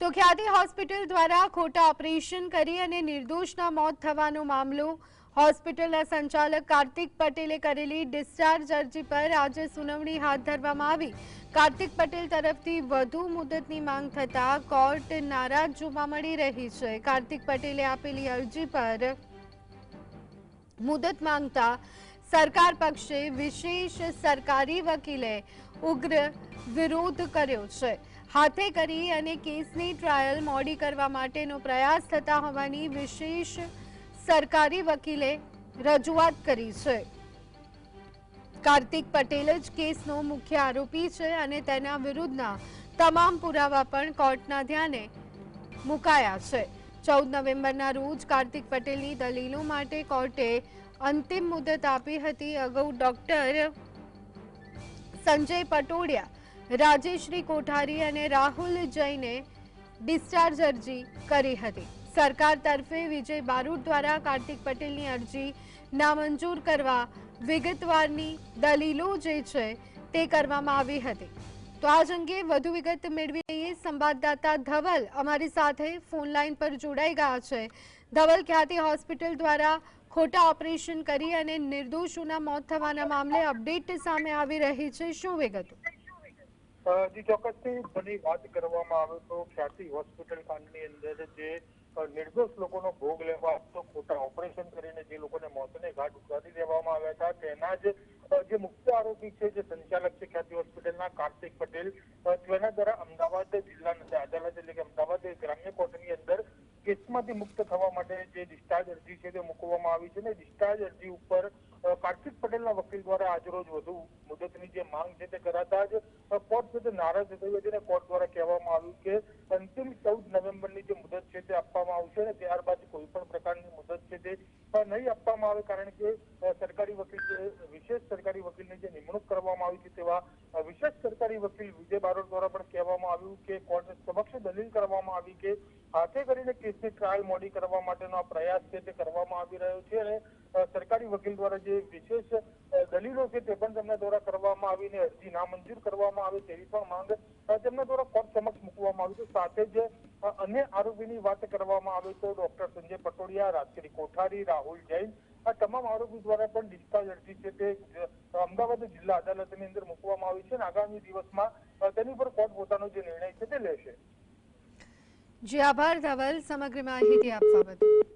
તો ખ્યાતિ હોસ્પિટલ દ્વારા ખોટા ઓપરેશન કરી અને નિર્દોષના મોત થવાનો મામલો હોસ્પિટલના સંચાલક કાર્તિક પટેલે કરેલી ડિસ્ચાર્જ અરજી પર આજે સુનાવણી હાથ ધરવામાં આવી। કાર્તિક પટેલ તરફથી વધુ મુદતની માંગ થતા કોર્ટ નારાજ જોવા મળી રહી છે। કાર્તિક પટેલે આપેલી અરજી પર મુદત માંગતા સરકાર પક્ષે વિશેષ સરકારી વકીલે ઉગ્ર વિરોધ કર્યો છે। હાથે કરી અને કેસની ટ્રાયલ મોડી કરવા માટેનો પ્રયાસ થતા હોવાની વિશેષ સરકારી વકીલે રજૂઆત કરી છે। કાર્તિક પટેલ જ કેસનો મુખ્ય આરોપી છે અને તેના વિરુદ્ધના તમામ પુરાવા પણ કોર્ટના ધ્યાને મુકાયા છે। 14 નવેમ્બરના રોજ કાર્તિક પટેલની દલીલો માટે કોર્ટે અંતિમ મુદત આપી હતી। અગાઉ ડોક્ટર સંજય પટોડિયા, રાજેશ્રી કોઠારી અને રાહુલ જૈને ડિસ્ચાર્જ અરજી કરી હતી। સરકાર તરફે વિજય બારોટ દ્વારા કાર્તિક પટેલની અરજી નામંજૂર કરવા વિગતવારની દલીલો જે છે તે કરવામાં આવી હતી। તો આજ અંગે વધુ વિગત મેળવી લઈએ। સંવાદદાતા ધવલ અમારી સાથે ફોન લાઈન પર જોડાઈ ગયા છે। ધવલ, ખ્યાતિ હોસ્પિટલ દ્વારા ખોટા ઓપરેશન કરી અને નિર્દોષોના મોત થવાના મામલે અપડેટ સામે આવી રહી છે, શું વિગતો? જી ચોક્કસથી બની વાત કરવામાં આવે તો ખ્યાતિ હોસ્પિટલ કાંડની અંદર જે નિર્દોષ લોકોનો ભોગ લેવા તો ખોટા ઓપરેશન કરીને જે લોકોને મોતને ઘાટ ઉતારી દેવામાં આવ્યા હતા તેના જે મુખ્ય આરોપી છે, જે સંચાલક છે ખ્યાતિ હોસ્પિટલના કાર્તિક પટેલ, તેના દ્વારા અમદાવાદ જિલ્લા અદાલત એટલે કે અમદાવાદ ગ્રામ્ય કોર્ટની અંદર કેસમાંથી મુક્ત થવા માટે જે ડિસ્ચાર્જ અરજી છે તે મૂકવામાં આવી છે। અને ડિસ્ચાર્જ અરજી ઉપર કાર્તિક પટેલના વકીલ દ્વારા આજરોજ વધુ મુદતની જે માંગ છે તે કરાતા જ કોર્ટ છે તે નારાજ થઈ હતી અને કોર્ટ દ્વારા કહેવામાં આવ્યું કે અંતિમ 14 નવેમ્બરની જે મુદત છે તે આપવામાં આવશે અને ત્યારબાદ કોઈ પણ પ્રકારની મુદત છે તે નહીં આપવામાં આવે, કારણ કે સરકારી વકીલ વિશેષ સરકારી વકીલની જે નિમણૂક કરવામાં આવી છે તેવા વિશેષ સરકારી વકીલ વિજય બારોટ દ્વારા પણ કહેવામાં આવ્યું કે કોર્ટ સમક્ષ દલીલ કરવામાં આવી કે હાથે કરીને કેસની ટ્રાયલ મોડી કરવા માટેનો આ પ્રયાસ છે તે કરવામાં આવી રહ્યો છે અને સરકારી વકીલ દ્વારા જે વિશેષ દલીલો છે તે પણ તેમના દ્વારા કરવામાં આવીને અરજી નામંજૂર કરવામાં આવે તેવી પણ માંગ તેમના દ્વારા કોર્ટ સમક્ષ મૂકવામાં આવી છે। સાથે જ અન્ય આરોપીની વાત કરવામાં આવે તો ડોક્ટર સંજય પટોડિયા, રાજેશ્રી કોઠારી, રાહુલ જૈન, આ તમામ આરોપી દ્વારા પણ ડિસ્ચાર્જ અરજી છે તે અમદાવાદ જિલ્લા અદાલતની અંદર મૂકવામાં આવી છે અને આગામી દિવસમાં તેની પર કોર્ટ પોતાનો જે નિર્ણય છે તે લેશે। જી આભાર ધવલ, સમગ્ર માહિતી આપવા બદલ।